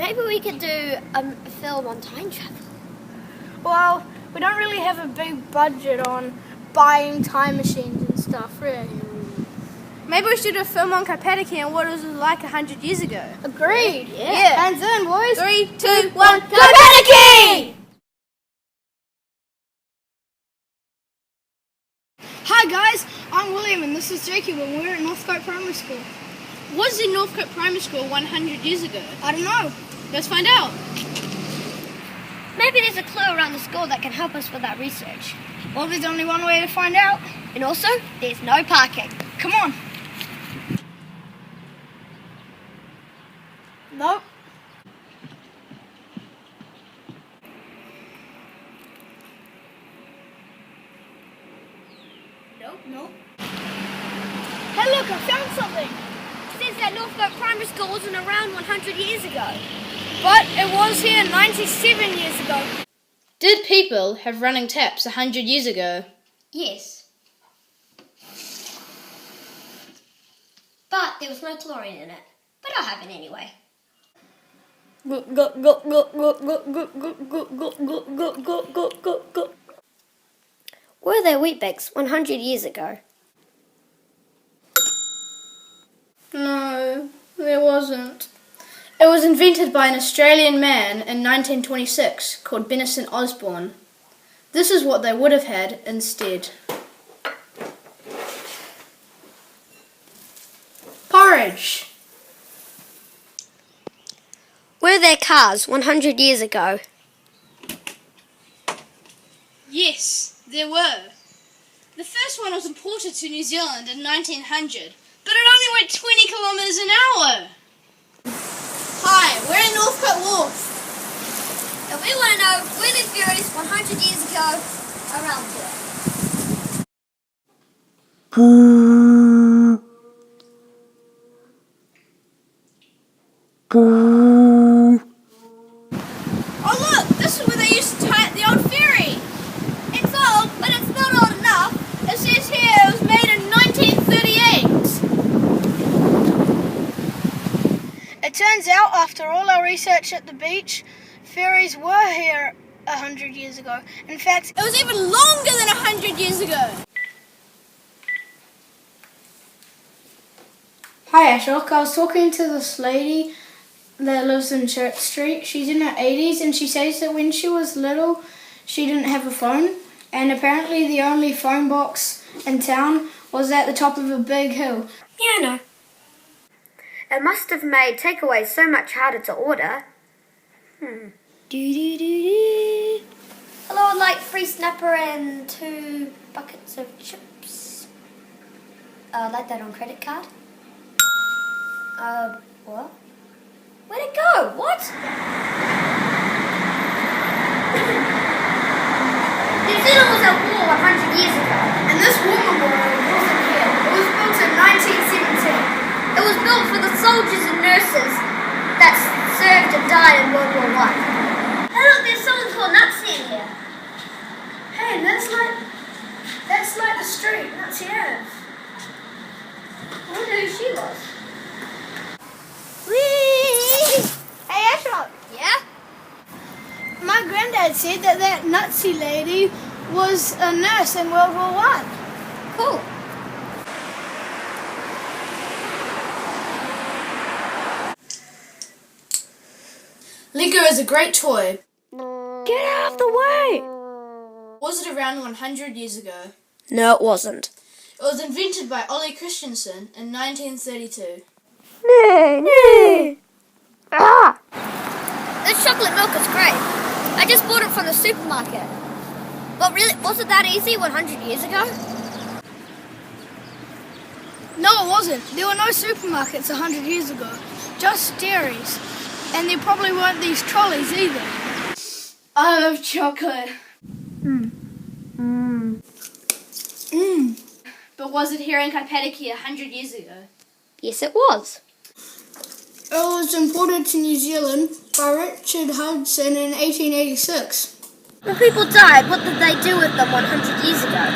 Maybe we could do a film on time travel. Well, we don't really have a big budget on buying time machines and stuff, really. Maybe we should do a film on Kaipatiki and what it was like 100 years ago. Agreed. Yeah. Hands in, boys. 3, 2, 1, Kaipatiki! Hi guys, I'm William and this is Jacob and we're at Northcote Primary School. Was in Northcote Primary School 100 years ago? I don't know. Let's find out. Maybe there's a clue around the school that can help us with that research. Well, there's only one way to find out. And also, there's no parking. Come on. Nope. Nope. Hey look, I found something. It says that Northcote Primary School wasn't around 100 years ago. But it was here 97 years ago. Did people have running taps 100 years ago? Yes. But there was no chlorine in it. But I'll have it anyway. Were there Weet-Bix 100 years ago? No, there wasn't. It was invented by an Australian man in 1926 called Benison Osborne. This is what they would have had instead. Porridge. Were there cars 100 years ago? Yes, there were. The first one was imported to New Zealand in 1900, but it only went 20 kilometres an hour. Hi, we're in Northcote Wharf. And we want to know were there ferries 100 years ago around here? Oh look, this is where they used to tie up the old ferry. It's old, but it's not old enough. It says here it was made in 1938. It turns out, after all our research at the beach, ferries were here 100 years ago. In fact, It was even longer than 100 years ago. Hi Ashok, I was talking to this lady that lives in Church Street. She's in her 80s and she says that when she was little she didn't have a phone, and apparently the only phone box in town was at the top of a big hill. Yeah, I know. It must have made takeaways so much harder to order. Hello, I'd like 3 snapper and 2 buckets of chips. I'd like that on credit card. What? Where'd it go? What? New Zealand was at war 100 years ago. and this war memorial wasn't here. It was built in 1917. It was built for the soldiers and nurses that served and died in World War I. Hey look, there's someone called Nazi in here. Hey, that's like the street. That's here. I wonder who she was. Whee! Hey, Ashok. Yeah? My granddad said that Nazi lady was a nurse in World War I. Cool. Lego is a great toy. Get out of the way! Was it around 100 years ago? No, it wasn't. It was invented by Ollie Christensen in 1932. No. Ah! This chocolate milk is great. I just bought it from the supermarket. But really, was it that easy 100 years ago? No, it wasn't. There were no supermarkets 100 years ago. Just dairies. And there probably weren't these trolleys either. I love chocolate. But was it here in Kaipatiki 100 years ago? Yes, it was. It was imported to New Zealand by Richard Hudson in 1886. When people died, what did they do with them 100 years ago?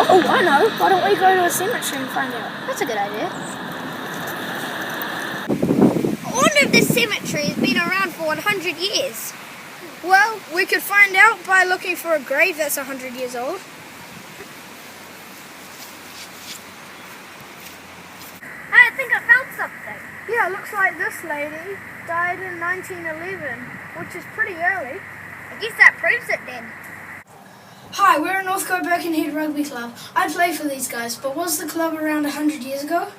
Oh, I know. Why don't we go to a cemetery and find out? That's a good idea. I wonder if this cemetery has been around for 100 years? Well, we could find out by looking for a grave that's 100 years old. I think I found something. Yeah, it looks like this lady died in 1911, which is pretty early. I guess that proves it then. Hi, we're a Northcote Birkenhead Rugby Club. I play for these guys, but was the club around 100 years ago?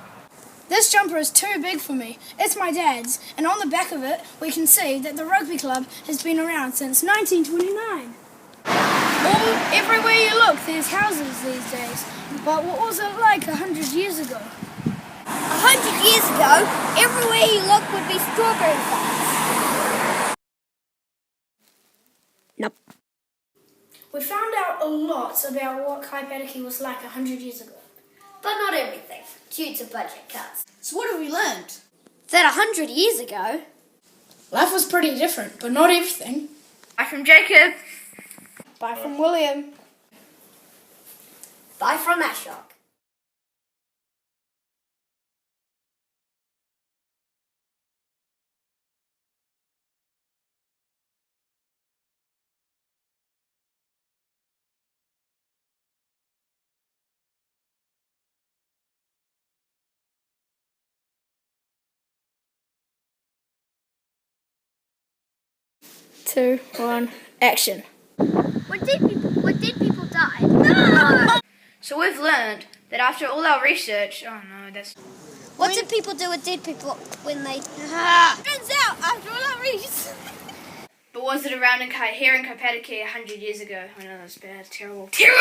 This jumper is too big for me. It's my dad's, and on the back of it, we can see that the rugby club has been around since 1929. Everywhere you look, there's houses these days. But what was it like 100 years ago? 100 years ago, everywhere you look would be strawberry farms. Nope. We found out a lot about what Kaipatiki was like 100 years ago. But not everything, due to budget cuts. So what have we learned? That 100 years ago... Life was pretty different, but not everything. Bye from Jacob. Bye from William. Bye from Ashok. Two, one, action. When dead people die? No! So we've learned that after all our research, What did people do with dead people when they... Turns out, after all our research... but was it around here in Kaipatiki 100 years ago? I know that's bad, terrible. Terrible!